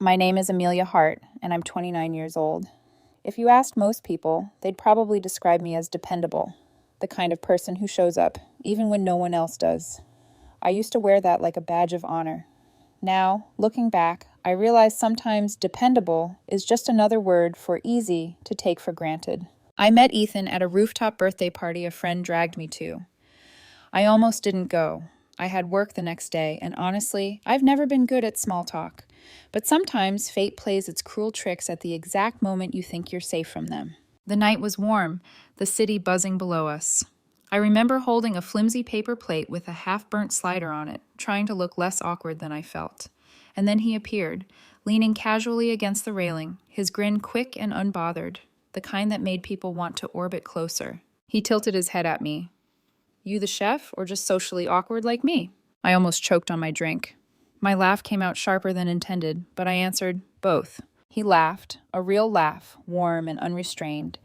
My name is Amelia Hart, and I'm 29 years old. If you asked most people, they'd probably describe me as dependable, the kind of person who shows up, even when no one else does. I used to wear that like a badge of honor. Now, looking back, I realize sometimes dependable is just another word for easy to take for granted. I met Ethan at a rooftop birthday party a friend dragged me to. I almost didn't go. I had work the next day, and honestly, I've never been good at small talk. But sometimes fate plays its cruel tricks at the exact moment you think you're safe from them. The night was warm, the city buzzing below us. I remember holding a flimsy paper plate with a half-burnt slider on it, trying to look less awkward than I felt. And then he appeared, leaning casually against the railing, his grin quick and unbothered, the kind that made people want to orbit closer. He tilted his head at me. You the chef, or just socially awkward like me? I almost choked on my drink. My laugh came out sharper than intended, but I answered, both. He laughed, a real laugh, warm and unrestrained.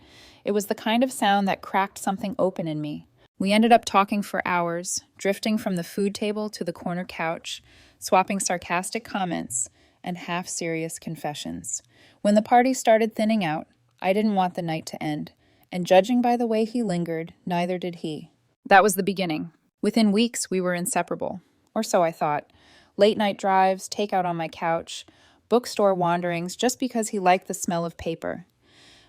It was the kind of sound that cracked something open in me. We ended up talking for hours, drifting from the food table to the corner couch, swapping sarcastic comments and half-serious confessions. When the party started thinning out, I didn't want the night to end, and judging by the way he lingered, neither did he. That was the beginning. Within weeks, we were inseparable. Or so I thought. Late-night drives, takeout on my couch, bookstore wanderings just because he liked the smell of paper.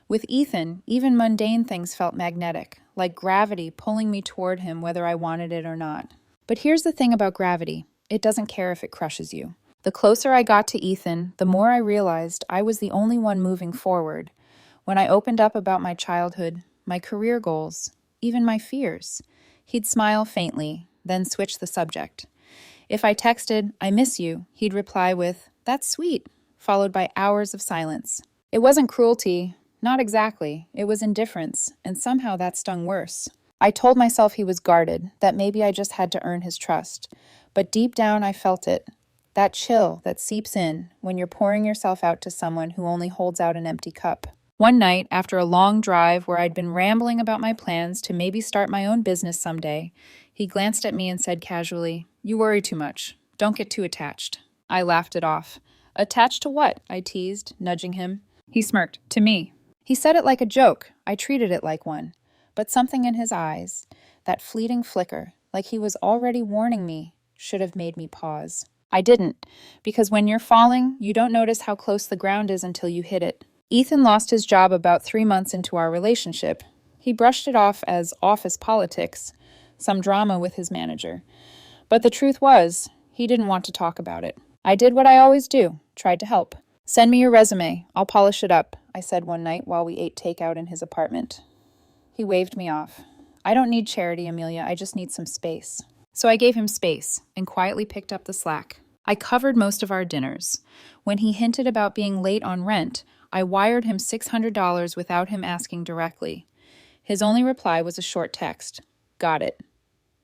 With Ethan, even mundane things felt magnetic, like gravity pulling me toward him whether I wanted it or not. But here's the thing about gravity. It doesn't care if it crushes you. The closer I got to Ethan, the more I realized I was the only one moving forward. When I opened up about my childhood, my career goals, even my fears, he'd smile faintly, then switch the subject. If I texted, "I miss you," he'd reply with, "That's sweet," followed by hours of silence. It wasn't cruelty, not exactly. It was indifference, and somehow that stung worse. I told myself he was guarded, that maybe I just had to earn his trust. But deep down I felt it, that chill that seeps in when you're pouring yourself out to someone who only holds out an empty cup. One night, after a long drive where I'd been rambling about my plans to maybe start my own business someday, he glanced at me and said casually, "You worry too much. Don't get too attached." I laughed it off. "Attached to what?" I teased, nudging him. He smirked. "To me." He said it like a joke. I treated it like one. But something in his eyes, that fleeting flicker, like he was already warning me, should have made me pause. I didn't, because when you're falling, you don't notice how close the ground is until you hit it. Ethan lost his job about 3 months into our relationship. He brushed it off as office politics, some drama with his manager. But the truth was, he didn't want to talk about it. I did what I always do, tried to help. "Send me your resume, I'll polish it up," I said one night while we ate takeout in his apartment. He waved me off. "I don't need charity, Amelia, I just need some space." So I gave him space and quietly picked up the slack. I covered most of our dinners. When he hinted about being late on rent, I wired him $600 without him asking directly. His only reply was a short text. "Got it."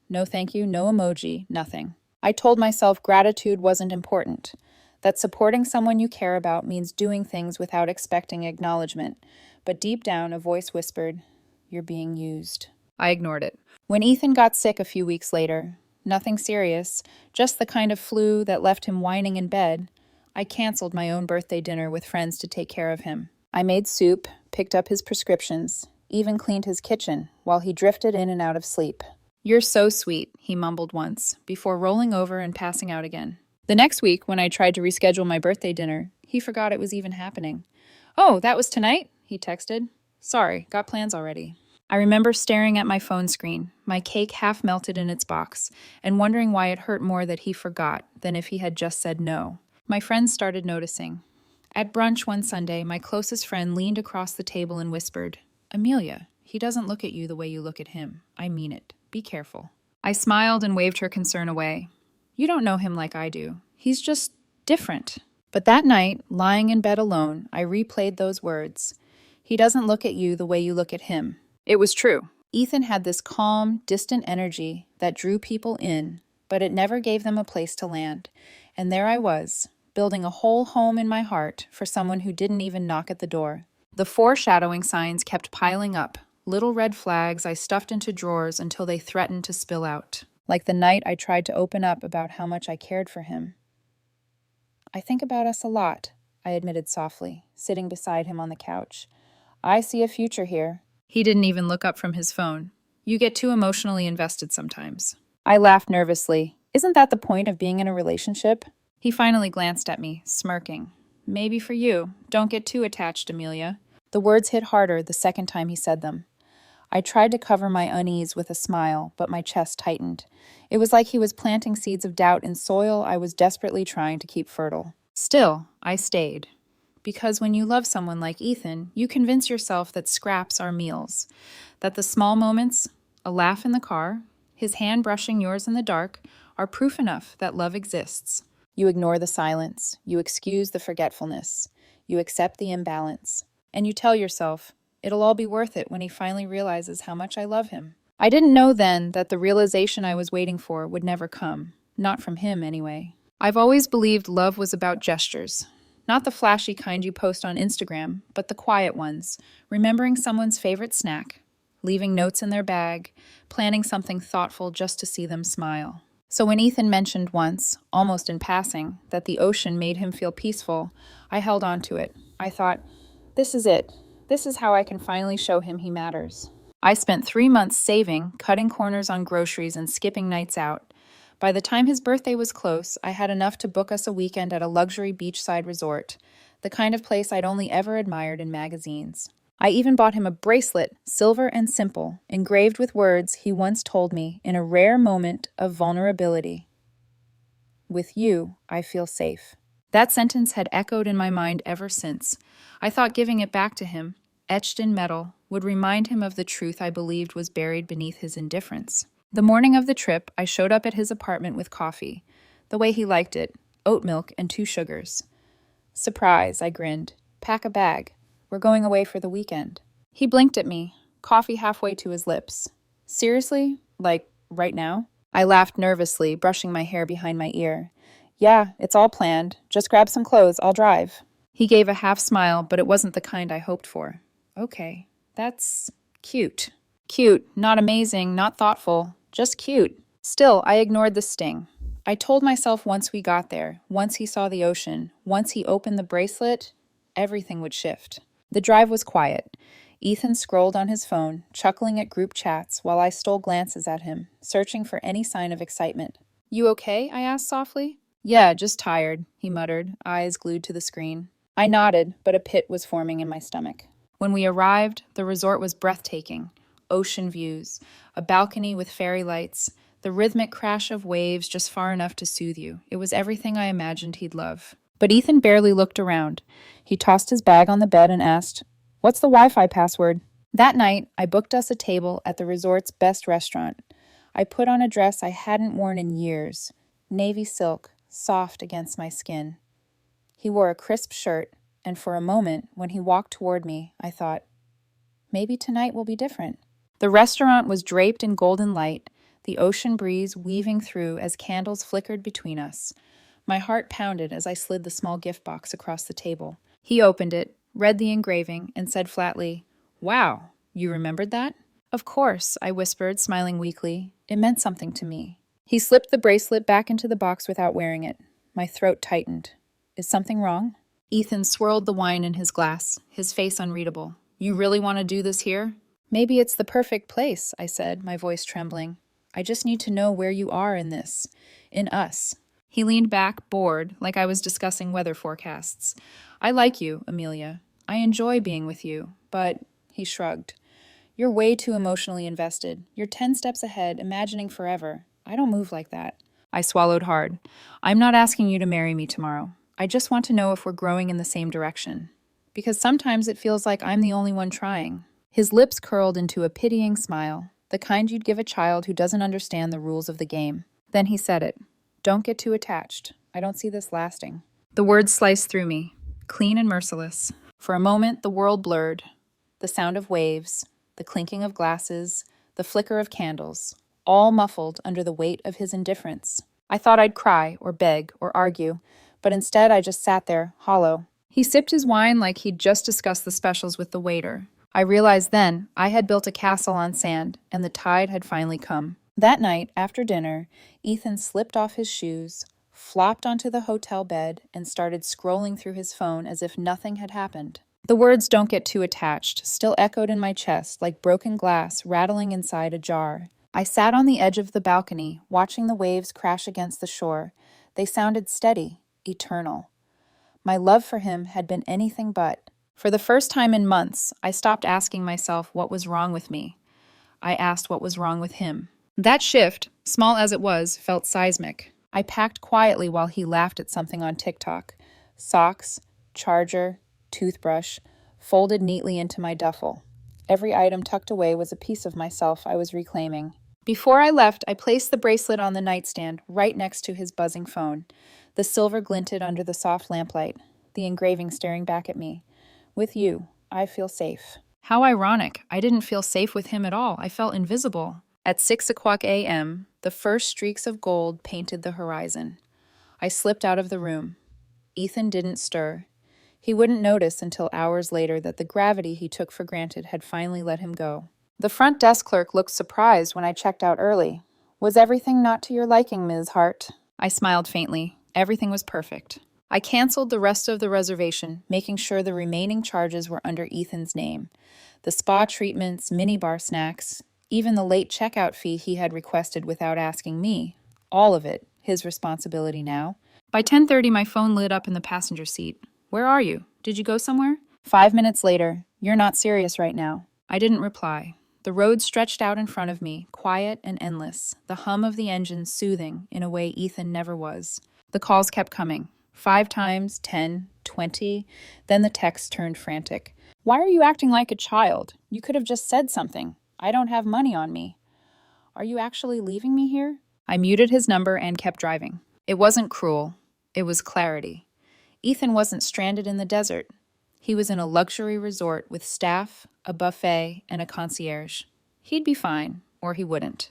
No thank you, no emoji, nothing. I told myself gratitude wasn't important, that supporting someone you care about means doing things without expecting acknowledgement. But deep down, a voice whispered, "You're being used." I ignored it. When Ethan got sick a few weeks later, nothing serious, just the kind of flu that left him whining in bed, I canceled my own birthday dinner with friends to take care of him. I made soup, picked up his prescriptions, even cleaned his kitchen while he drifted in and out of sleep. "You're so sweet," he mumbled once, before rolling over and passing out again. The next week, when I tried to reschedule my birthday dinner, he forgot it was even happening. "Oh, that was tonight?" he texted. "Sorry, got plans already." I remember staring at my phone screen, my cake half melted in its box, and wondering why it hurt more that he forgot than if he had just said no. My friends started noticing. At brunch one Sunday, my closest friend leaned across the table and whispered, "Amelia, he doesn't look at you the way you look at him. I mean it. Be careful." I smiled and waved her concern away. "You don't know him like I do. He's just different." But that night, lying in bed alone, I replayed those words. "He doesn't look at you the way you look at him." It was true. Ethan had this calm, distant energy that drew people in, but it never gave them a place to land. And there I was, building a whole home in my heart for someone who didn't even knock at the door. The foreshadowing signs kept piling up, little red flags I stuffed into drawers until they threatened to spill out. Like the night I tried to open up about how much I cared for him. I think about us a lot, I admitted softly, sitting beside him on the couch. I see a future here. He didn't even look up from his phone. You get too emotionally invested sometimes. I laughed nervously. Isn't that the point of being in a relationship? He finally glanced at me, smirking. Maybe for you. Don't get too attached, Amelia. The words hit harder the second time he said them. I tried to cover my unease with a smile, but my chest tightened. It was like he was planting seeds of doubt in soil I was desperately trying to keep fertile. Still, I stayed. Because when you love someone like Ethan, you convince yourself that scraps are meals, that the small moments, a laugh in the car, his hand brushing yours in the dark, are proof enough that love exists. You ignore the silence, you excuse the forgetfulness, you accept the imbalance, and you tell yourself, it'll all be worth it when he finally realizes how much I love him. I didn't know then that the realization I was waiting for would never come. Not from him, anyway. I've always believed love was about gestures. Not the flashy kind you post on Instagram, but the quiet ones. Remembering someone's favorite snack, leaving notes in their bag, planning something thoughtful just to see them smile. So when Ethan mentioned once, almost in passing, that the ocean made him feel peaceful, I held on to it. I thought, this is it. This is how I can finally show him he matters. I spent 3 months saving, cutting corners on groceries, and skipping nights out. By the time his birthday was close, I had enough to book us a weekend at a luxury beachside resort, the kind of place I'd only ever admired in magazines. I even bought him a bracelet, silver and simple, engraved with words he once told me in a rare moment of vulnerability. With you, I feel safe. That sentence had echoed in my mind ever since. I thought giving it back to him, etched in metal, would remind him of the truth I believed was buried beneath his indifference. The morning of the trip, I showed up at his apartment with coffee, the way he liked it, oat milk and 2 sugars. Surprise, I grinned. Pack a bag. We're going away for the weekend. He blinked at me, coffee halfway to his lips. Seriously? Like, right now? I laughed nervously, brushing my hair behind my ear. Yeah, it's all planned. Just grab some clothes, I'll drive. He gave a half smile, but it wasn't the kind I hoped for. Okay, that's cute. Cute, not amazing, not thoughtful, just cute. Still, I ignored the sting. I told myself once we got there, once he saw the ocean, once he opened the bracelet, everything would shift. The drive was quiet. Ethan scrolled on his phone, chuckling at group chats while I stole glances at him, searching for any sign of excitement. You okay? I asked softly. Yeah, just tired, he muttered, eyes glued to the screen. I nodded, but a pit was forming in my stomach. When we arrived, the resort was breathtaking. Ocean views, a balcony with fairy lights, the rhythmic crash of waves just far enough to soothe you. It was everything I imagined he'd love. But Ethan barely looked around. He tossed his bag on the bed and asked, "What's the Wi-Fi password?" That night, I booked us a table at the resort's best restaurant. I put on a dress I hadn't worn in years, navy silk, soft against my skin. He wore a crisp shirt, and for a moment, when he walked toward me, I thought, maybe tonight will be different. The restaurant was draped in golden light, the ocean breeze weaving through as candles flickered between us. My heart pounded as I slid the small gift box across the table. He opened it, read the engraving, and said flatly, "Wow, you remembered that?" "Of course," I whispered, smiling weakly. It meant something to me. He slipped the bracelet back into the box without wearing it. My throat tightened. Is something wrong? Ethan swirled the wine in his glass, his face unreadable. You really want to do this here? Maybe it's the perfect place, I said, my voice trembling. I just need to know where you are in this. In us. He leaned back, bored, like I was discussing weather forecasts. I like you, Amelia. I enjoy being with you, but... He shrugged. You're way too emotionally invested. You're 10 steps ahead, imagining forever. I don't move like that. I swallowed hard. I'm not asking you to marry me tomorrow. I just want to know if we're growing in the same direction. Because sometimes it feels like I'm the only one trying. His lips curled into a pitying smile, the kind you'd give a child who doesn't understand the rules of the game. Then he said it. Don't get too attached. I don't see this lasting. The words sliced through me, clean and merciless. For a moment, the world blurred. The sound of waves, the clinking of glasses, the flicker of candles, all muffled under the weight of his indifference. I thought I'd cry, or beg, or argue, but instead I just sat there, hollow. He sipped his wine like he'd just discussed the specials with the waiter. I realized then I had built a castle on sand, and the tide had finally come. That night, after dinner, Ethan slipped off his shoes, flopped onto the hotel bed, and started scrolling through his phone as if nothing had happened. The words "don't get too attached" still echoed in my chest like broken glass rattling inside a jar. I sat on the edge of the balcony, watching the waves crash against the shore. They sounded steady, eternal. My love for him had been anything but. For the first time in months, I stopped asking myself what was wrong with me. I asked what was wrong with him. That shift, small as it was, felt seismic. I packed quietly while he laughed at something on TikTok. Socks, charger, toothbrush, folded neatly into my duffel. Every item tucked away was a piece of myself I was reclaiming. Before I left, I placed the bracelet on the nightstand right next to his buzzing phone. The silver glinted under the soft lamplight, the engraving staring back at me. With you, I feel safe. How ironic. I didn't feel safe with him at all. I felt invisible. At 6:00 a.m., the first streaks of gold painted the horizon. I slipped out of the room. Ethan didn't stir. He wouldn't notice until hours later that the gravity he took for granted had finally let him go. The front desk clerk looked surprised when I checked out early. "Was everything not to your liking, Ms. Hart?" I smiled faintly. Everything was perfect. I canceled the rest of the reservation, making sure the remaining charges were under Ethan's name. The spa treatments, minibar snacks, even the late checkout fee he had requested without asking me. All of it, his responsibility now. By 10:30, my phone lit up in the passenger seat. "Where are you? Did you go somewhere?" 5 minutes later, "You're not serious right now." I didn't reply. The road stretched out in front of me, quiet and endless, the hum of the engine soothing in a way Ethan never was. The calls kept coming. 5 times, 10, 20. Then the text turned frantic. "Why are you acting like a child? You could have just said something. I don't have money on me. Are you actually leaving me here?" I muted his number and kept driving. It wasn't cruel. It was clarity. Ethan wasn't stranded in the desert. He was in a luxury resort with staff, a buffet, and a concierge. He'd be fine, or he wouldn't.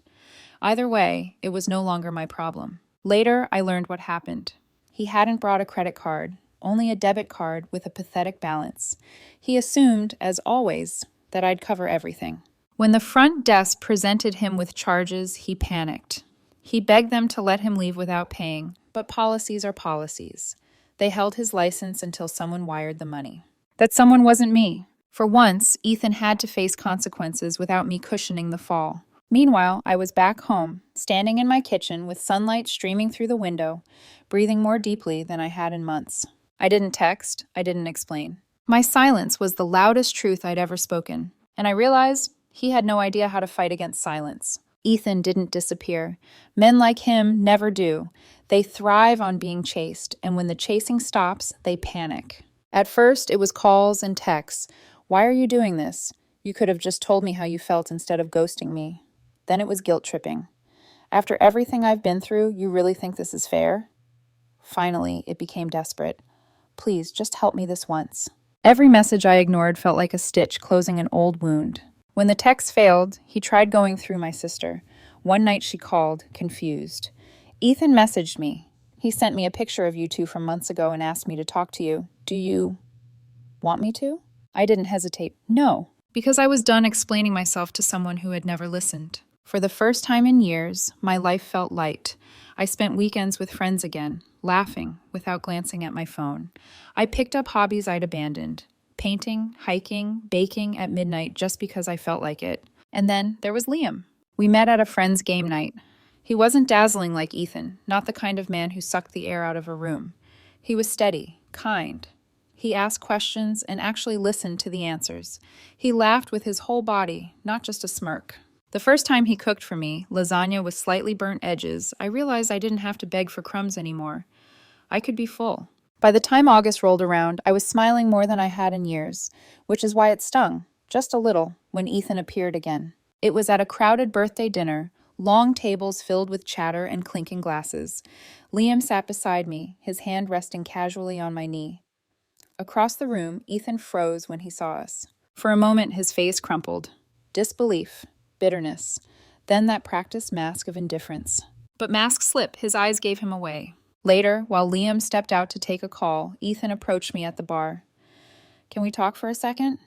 Either way, it was no longer my problem. Later, I learned what happened. He hadn't brought a credit card, only a debit card with a pathetic balance. He assumed, as always, that I'd cover everything. When the front desk presented him with charges, he panicked. He begged them to let him leave without paying, but policies are policies. They held his license until someone wired the money. That someone wasn't me. For once, Ethan had to face consequences without me cushioning the fall. Meanwhile, I was back home, standing in my kitchen with sunlight streaming through the window, breathing more deeply than I had in months. I didn't text, I didn't explain. My silence was the loudest truth I'd ever spoken, and I realized he had no idea how to fight against silence. Ethan didn't disappear. Men like him never do. They thrive on being chased, and when the chasing stops, they panic. At first, it was calls and texts. "Why are you doing this? You could have just told me how you felt instead of ghosting me." Then it was guilt tripping. "After everything I've been through, you really think this is fair?" Finally, it became desperate. "Please, just help me this once." Every message I ignored felt like a stitch closing an old wound. When the text failed, he tried going through my sister. One night she called, confused. "Ethan messaged me. He sent me a picture of you two from months ago and asked me to talk to you. Do you want me to?" I didn't hesitate. "No," because I was done explaining myself to someone who had never listened. For the first time in years, my life felt light. I spent weekends with friends again, laughing without glancing at my phone. I picked up hobbies I'd abandoned. Painting, hiking, baking at midnight just because I felt like it. And then there was Liam. We met at a friend's game night. He wasn't dazzling like Ethan, not the kind of man who sucked the air out of a room. He was steady, kind. He asked questions and actually listened to the answers. He laughed with his whole body, not just a smirk. The first time he cooked for me, lasagna with slightly burnt edges, I realized I didn't have to beg for crumbs anymore. I could be full. By the time August rolled around, I was smiling more than I had in years, which is why it stung, just a little, when Ethan appeared again. It was at a crowded birthday dinner, long tables filled with chatter and clinking glasses. Liam sat beside me, his hand resting casually on my knee. Across the room, Ethan froze when he saw us. For a moment, his face crumpled. Disbelief, bitterness, then that practiced mask of indifference. But mask slip, his eyes gave him away. Later, while Liam stepped out to take a call, Ethan approached me at the bar. "Can we talk for a second?"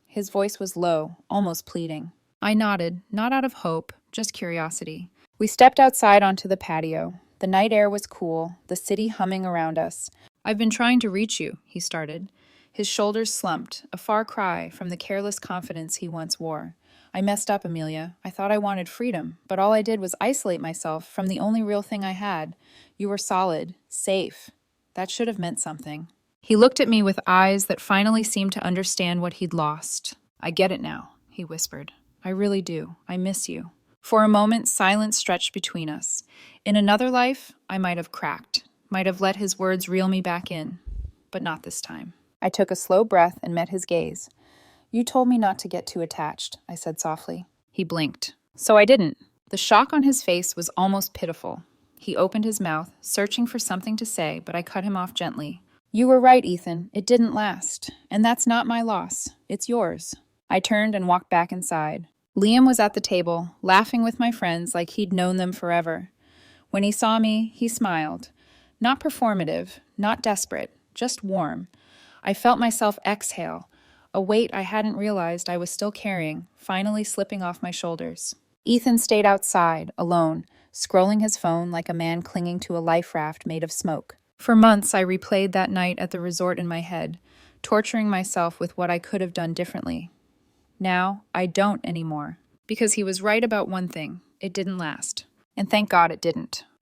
His voice was low, almost pleading. I nodded, not out of hope, just curiosity. We stepped outside onto the patio. The night air was cool, the city humming around us. "I've been trying to reach you," he started. His shoulders slumped, a far cry from the careless confidence he once wore. "I messed up, Amelia. I thought I wanted freedom, but all I did was isolate myself from the only real thing I had. You were solid, safe. That should have meant something." He looked at me with eyes that finally seemed to understand what he'd lost. "I get it now," he whispered. "I really do. I miss you." For a moment, silence stretched between us. In another life, I might have cracked, might have let his words reel me back in, but not this time. I took a slow breath and met his gaze. "You told me not to get too attached," I said softly. He blinked. "So I didn't." The shock on his face was almost pitiful. He opened his mouth, searching for something to say, but I cut him off gently. "You were right, Ethan. It didn't last. And that's not my loss. It's yours." I turned and walked back inside. Liam was at the table, laughing with my friends like he'd known them forever. When he saw me, he smiled. Not performative, not desperate, just warm. I felt myself exhale, a weight I hadn't realized I was still carrying, finally slipping off my shoulders. Ethan stayed outside, alone, scrolling his phone like a man clinging to a life raft made of smoke. For months, I replayed that night at the resort in my head, torturing myself with what I could have done differently. Now, I don't anymore, because he was right about one thing. It didn't last. And thank God it didn't.